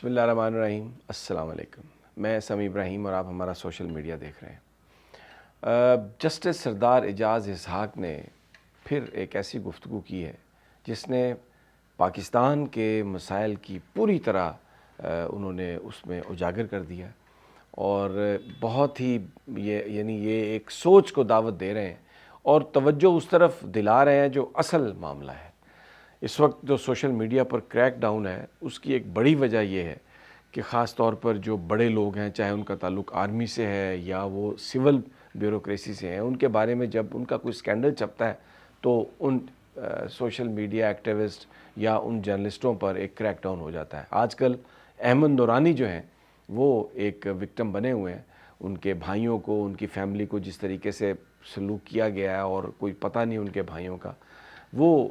بسم اللہ الرحمن الرحیم. السلام علیکم. میں سمیع ابراہیم اور آپ ہمارا سوشل میڈیا دیکھ رہے ہیں. جسٹس سردار اعجاز اسحاق نے پھر ایک ایسی گفتگو کی ہے جس نے پاکستان کے مسائل کی پوری طرح انہوں نے اس میں اجاگر کر دیا اور بہت ہی یہ ایک سوچ کو دعوت دے رہے ہیں اور توجہ اس طرف دلا رہے ہیں جو اصل معاملہ ہے. اس وقت جو سوشل میڈیا پر کریک ڈاؤن ہے اس کی ایک بڑی وجہ یہ ہے کہ خاص طور پر جو بڑے لوگ ہیں، چاہے ان کا تعلق آرمی سے ہے یا وہ سول بیوروکریسی سے ہیں، ان کے بارے میں جب ان کا کوئی سکینڈل چھپتا ہے تو ان سوشل میڈیا ایکٹیوسٹ یا ان جرنلسٹوں پر ایک کریک ڈاؤن ہو جاتا ہے. آج کل احمد نورانی جو ہیں وہ ایک وکٹم بنے ہوئے ہیں. ان کے بھائیوں کو، ان کی فیملی کو جس طریقے سے سلوک کیا گیا ہے اور کوئی پتہ نہیں ان کے بھائیوں کا، وہ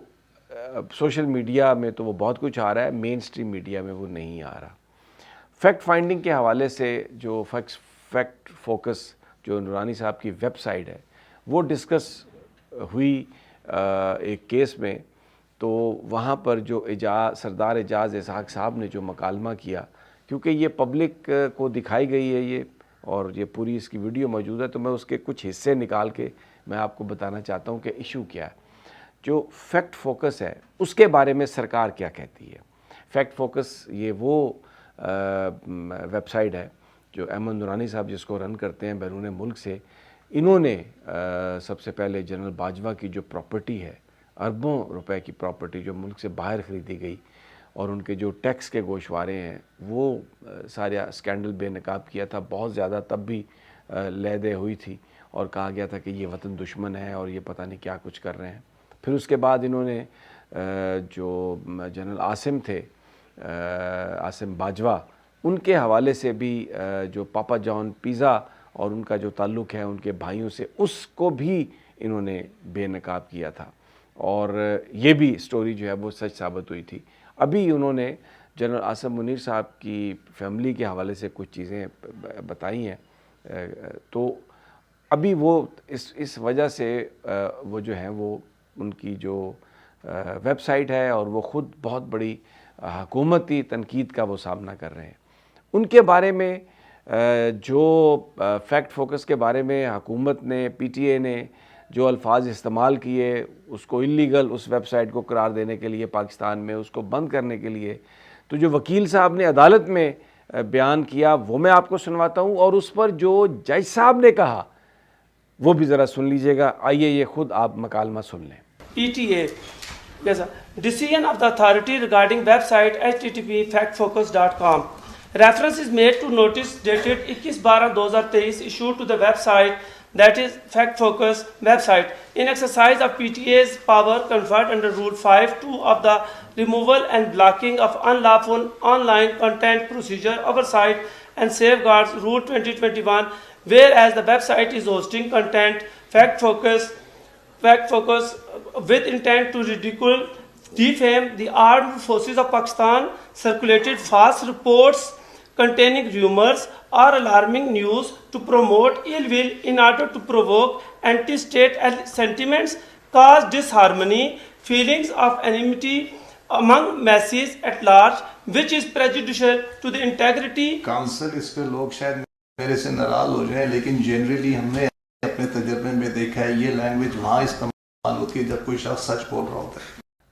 سوشل میڈیا میں تو وہ بہت کچھ آ رہا ہے، مین سٹریم میڈیا میں وہ نہیں آ رہا. فیکٹ فائنڈنگ کے حوالے سے جو فیکٹ فوکس جو نورانی صاحب کی ویب سائٹ ہے وہ ڈسکس ہوئی ایک کیس میں، تو وہاں پر جو سردار اعجاز اسحاق صاحب نے جو مکالمہ کیا، کیونکہ یہ پبلک کو دکھائی گئی ہے یہ اور یہ پوری اس کی ویڈیو موجود ہے، تو میں اس کے کچھ حصے نکال کے میں آپ کو بتانا چاہتا ہوں کہ ایشو کیا ہے. جو فیکٹ فوکس ہے اس کے بارے میں سرکار کیا کہتی ہے. فیکٹ فوکس یہ وہ ویب سائٹ ہے جو احمد نورانی صاحب جس کو رن کرتے ہیں بیرون ملک سے. انہوں نے سب سے پہلے جنرل باجوہ کی جو پراپرٹی ہے، اربوں روپے کی پراپرٹی جو ملک سے باہر خریدی گئی، اور ان کے جو ٹیکس کے گوشوارے ہیں وہ سارا اسکینڈل بے نقاب کیا تھا. بہت زیادہ تب بھی لے دے ہوئی تھی اور کہا گیا تھا کہ یہ وطن دشمن ہے اور یہ پتہ نہیں کیا کچھ کر رہے ہیں. پھر اس کے بعد انہوں نے جو جنرل عاصم تھے، عاصم باجوہ، ان کے حوالے سے بھی جو پاپا جان پیزا اور ان کا جو تعلق ہے ان کے بھائیوں سے، اس کو بھی انہوں نے بے نقاب کیا تھا اور یہ بھی سٹوری جو ہے وہ سچ ثابت ہوئی تھی. ابھی انہوں نے جنرل عاصم منیر صاحب کی فیملی کے حوالے سے کچھ چیزیں بتائی ہیں، تو ابھی وہ اس وجہ سے وہ جو ہیں وہ ان کی جو ویب سائٹ ہے اور وہ خود بہت بڑی حکومتی تنقید کا وہ سامنا کر رہے ہیں. ان کے بارے میں جو فیکٹ فوکس کے بارے میں حکومت نے، پی ٹی اے نے جو الفاظ استعمال کیے اس کو اللیگل، اس ویب سائٹ کو قرار دینے کے لیے پاکستان میں، اس کو بند کرنے کے لیے، تو جو وکیل صاحب نے عدالت میں بیان کیا وہ میں آپ کو سنواتا ہوں، اور اس پر جو جج صاحب نے کہا وہ بھی ذرا سن لیجئے گا. آئیے یہ خود آپ مکالمہ سن لیں. PTA. Yes, sir. Decision of the authority regarding website http://factfocus.com. Reference is made to notice dated 21/12/2023 issued to the website, that is Fact Focus website, in exercise of PTA's power conferred under Rule 5(2) of the Removal and Blocking of Unlawful Online Content Procedure Oversight and Safeguards Rule 2021, whereas the website is hosting content Fact Focus with intent to ridicule, defame the armed forces of Pakistan, circulated false reports containing rumors or alarming news to promote ill will in order to provoke anti-state sentiments, cause disharmony, feelings of enmity among masses at large, which is prejudicial to the integrity. Council اس پہ لوگ شاید میرے سے ناراض ہو جائیں، لیکن generally ہم نے اپنے تجربے میں دیکھا ہے یہ لینگویج وہاں استعمال ہوتی ہے جب کوئی شخص سچ بول رہا ہوتا ہے.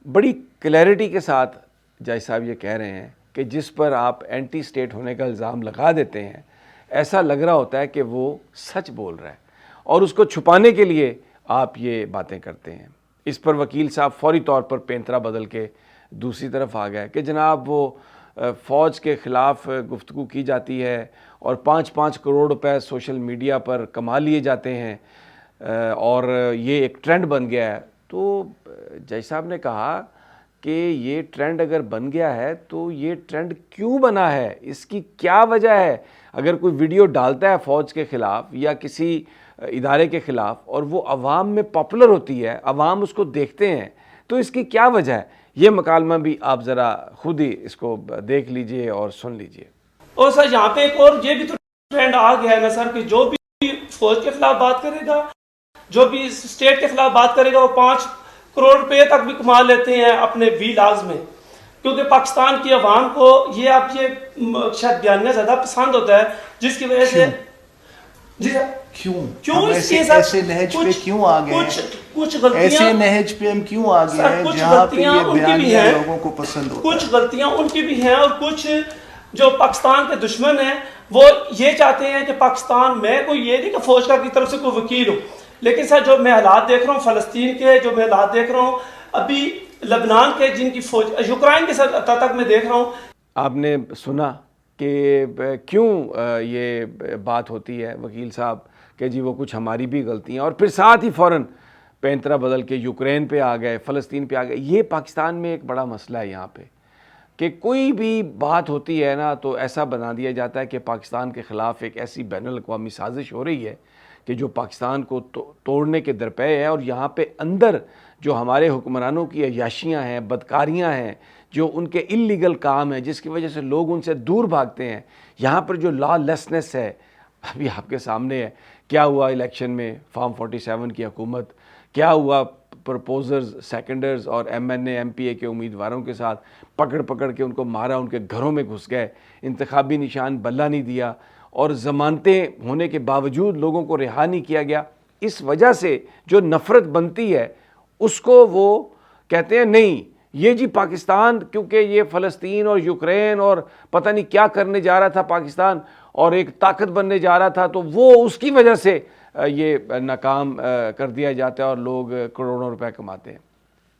بڑی کلیئرٹی کے ساتھ جج صاحب یہ کہہ رہے ہیں کہ جس پر آپ اینٹی سٹیٹ ہونے کا الزام لگا دیتے ہیں، ایسا لگ رہا ہوتا ہے کہ وہ سچ بول رہا ہے اور اس کو چھپانے کے لیے آپ یہ باتیں کرتے ہیں. اس پر وکیل صاحب فوری طور پر پینترا بدل کے دوسری طرف آ گئے کہ جناب وہ فوج کے خلاف گفتگو کی جاتی ہے اور 5-5 کروڑ روپے سوشل میڈیا پر کما لیے جاتے ہیں اور یہ ایک ٹرینڈ بن گیا ہے. تو جج صاحب نے کہا کہ یہ ٹرینڈ اگر بن گیا ہے تو یہ ٹرینڈ کیوں بنا ہے، اس کی کیا وجہ ہے؟ اگر کوئی ویڈیو ڈالتا ہے فوج کے خلاف یا کسی ادارے کے خلاف اور وہ عوام میں پاپولر ہوتی ہے، عوام اس کو دیکھتے ہیں، تو اس کی کیا وجہ ہے؟ یہ مکالمہ بھی آپ ذرا خود ہی اس کو دیکھ لیجئے اور سن لیجئے. اور سر یہاں پہ ایک اور یہ بھی تو ٹرینڈ آ گیا ہے نا سر کہ جو بھی فوج کے خلاف بات کرے گا، جو بھی اسٹیٹ کے خلاف بات کرے گا، وہ 5 کروڑ روپے تک بھی کما لیتے ہیں اپنے وی لاگز میں. کیونکہ پاکستان کی عوام کو یہ آپ یہ شاید بیانیہ زیادہ پسند ہوتا ہے جس کی وجہ سے کیوں ہم ایسے نہج پہ کیوں آ گئے ہیں؟ کچھ غلطیاں ایسے نہج پہ ہم کیوں آ گئے ہیں جہاں پہ یہ بیانیہ لوگوں کو پسند ہوتا ہے؟ کچھ غلطیاں ان کی بھی ہیں، اور کچھ جو پاکستان کے دشمن ہیں وہ یہ چاہتے ہیں کہ پاکستان میں کوئی یہ نہیں کہ فوج کا کی طرف سے کوئی وکیل ہو، لیکن سر جو میں حالات دیکھ رہا ہوں فلسطین کے، جو میں حالات دیکھ رہا ہوں ابھی لبنان کے، جن کی فوج یوکرائن کے ساتھ تک میں دیکھ رہا ہوں. آپ نے سنا کہ کیوں یہ بات ہوتی ہے وکیل صاحب کہ جی وہ کچھ ہماری بھی غلطیاں، اور پھر ساتھ ہی فوراً پینترا بدل کے یوکرین پہ آ گئے، فلسطین پہ آ گئے. یہ پاکستان میں ایک بڑا مسئلہ ہے یہاں پہ کہ کوئی بھی بات ہوتی ہے نا تو ایسا بنا دیا جاتا ہے کہ پاکستان کے خلاف ایک ایسی بین الاقوامی سازش ہو رہی ہے کہ جو پاکستان کو توڑنے کے درپے ہے، اور یہاں پہ اندر جو ہمارے حکمرانوں کی عیاشیاں ہیں، بدکاریاں ہیں، جو ان کے اللیگل کام ہیں جس کی وجہ سے لوگ ان سے دور بھاگتے ہیں. یہاں پر جو لا لیسنس ہے ابھی آپ کے سامنے ہے. کیا ہوا الیکشن میں فارم 47 کی حکومت، کیا ہوا پرپوزرز، سیکنڈرز اور M N A M P A کے امیدواروں کے ساتھ پکڑ کے ان کو مارا، ان کے گھروں میں گھس گئے، انتخابی نشان بلہ نہیں دیا، اور ضمانتیں ہونے کے باوجود لوگوں کو رہا نہیں کیا گیا. اس وجہ سے جو نفرت بنتی ہے اس کو وہ کہتے ہیں نہیں یہ جی پاکستان، کیونکہ یہ فلسطین اور یوکرین اور پتہ نہیں کیا کرنے جا رہا تھا پاکستان، اور ایک طاقت بننے جا رہا تھا، تو وہ اس کی وجہ سے یہ ناکام کر دیا جاتا ہے اور لوگ کروڑوں روپے کماتے ہیں.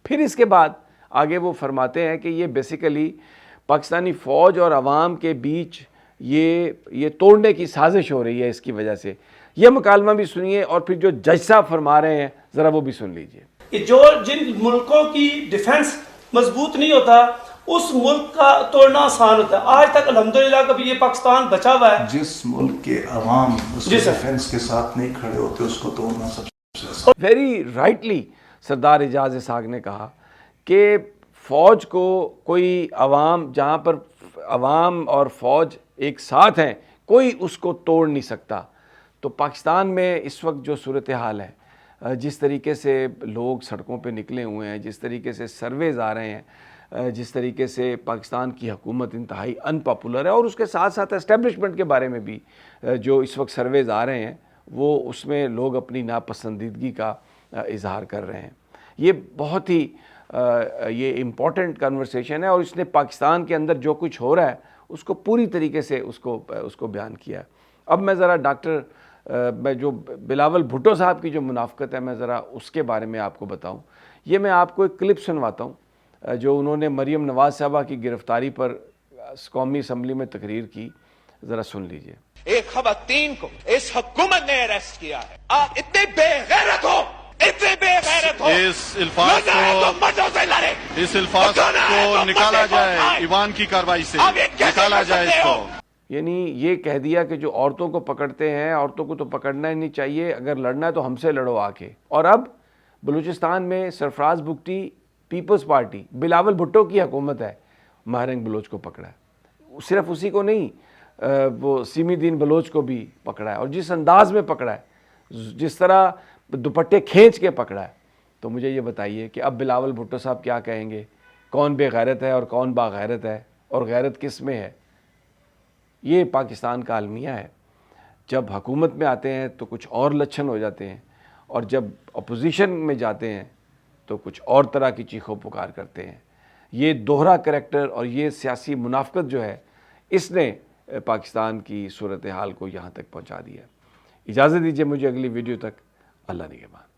پھر اس کے بعد آگے وہ فرماتے ہیں کہ یہ بیسیکلی پاکستانی فوج اور عوام کے بیچ یہ توڑنے کی سازش ہو رہی ہے اس کی وجہ سے. یہ مکالمہ بھی سنیے، اور پھر جو جج صاحب فرما رہے ہیں ذرا وہ بھی سن لیجئے. جو جن ملکوں کی ڈیفنس مضبوط نہیں ہوتا اس ملک کا توڑنا آسان ہوتا ہے. آج تک الحمدللہ کبھی یہ پاکستان بچا ہوا ہے. جس ملک کے عوام اس کے ڈیفنس کے ساتھ نہیں کھڑے ہوتے اس کو توڑنا سب سے آسان. ویری رائٹلی سردار اعجاز اسحاق نے کہا کہ فوج کو کوئی عوام، جہاں پر عوام اور فوج ایک ساتھ ہیں، کوئی اس کو توڑ نہیں سکتا. تو پاکستان میں اس وقت جو صورتحال ہے، جس طریقے سے لوگ سڑکوں پہ نکلے ہوئے ہیں، جس طریقے سے سرویز آ رہے ہیں، جس طریقے سے پاکستان کی حکومت انتہائی ان پاپولر ہے، اور اس کے ساتھ ساتھ اسٹیبلشمنٹ کے بارے میں بھی جو اس وقت سرویز آ رہے ہیں وہ اس میں لوگ اپنی ناپسندیدگی کا اظہار کر رہے ہیں. یہ بہت ہی یہ امپورٹنٹ کنورسیشن ہے، اور اس نے پاکستان کے اندر جو کچھ ہو رہا ہے اس کو پوری طریقے سے اس کو بیان کیا ہے. اب میں ذرا میں جو بلاول بھٹو صاحب کی جو منافقت ہے میں ذرا اس کے بارے میں آپ کو بتاؤں. یہ میں آپ کو ایک کلپ سنواتا ہوں جو انہوں نے مریم نواز صاحبہ کی گرفتاری پر قومی اسمبلی میں تقریر کی. ذرا سن لیجئے. ایک خواتین کو اس حکومت نے اریسٹ کیا ہے. آپ اتنے بے غیرت ہو، اتنے بے غیرت ہو. اس الفاظ کو نکالا جائے، ایوان کی کارروائی سے نکالا جائے اس کو. یعنی یہ کہہ دیا کہ جو عورتوں کو پکڑتے ہیں، عورتوں کو تو پکڑنا ہی نہیں چاہیے، اگر لڑنا ہے تو ہم سے لڑو آ کے. اور اب بلوچستان میں سرفراز بگٹی پیپلز پارٹی بلاول بھٹو کی حکومت ہے، ماہرنگ بلوچ کو پکڑا ہے. صرف اسی کو نہیں، وہ سیمی دین بلوچ کو بھی پکڑا ہے، اور جس انداز میں پکڑا ہے، جس طرح دوپٹے کھینچ کے پکڑا ہے. تو مجھے یہ بتائیے کہ اب بلاول بھٹو صاحب کیا کہیں گے؟ کون بے غیرت ہے اور کون باغیرت ہے، اور غیرت کس میں ہے؟ یہ پاکستان کا المیہ ہے. جب حکومت میں آتے ہیں تو کچھ اور لچھن ہو جاتے ہیں، اور جب اپوزیشن میں جاتے ہیں تو کچھ اور طرح کی چیخو پکار کرتے ہیں. یہ دوہرا کریکٹر اور یہ سیاسی منافقت جو ہے اس نے پاکستان کی صورتحال کو یہاں تک پہنچا دیا. اجازت دیجیے مجھے اگلی ویڈیو تک. اللہ نگہبان.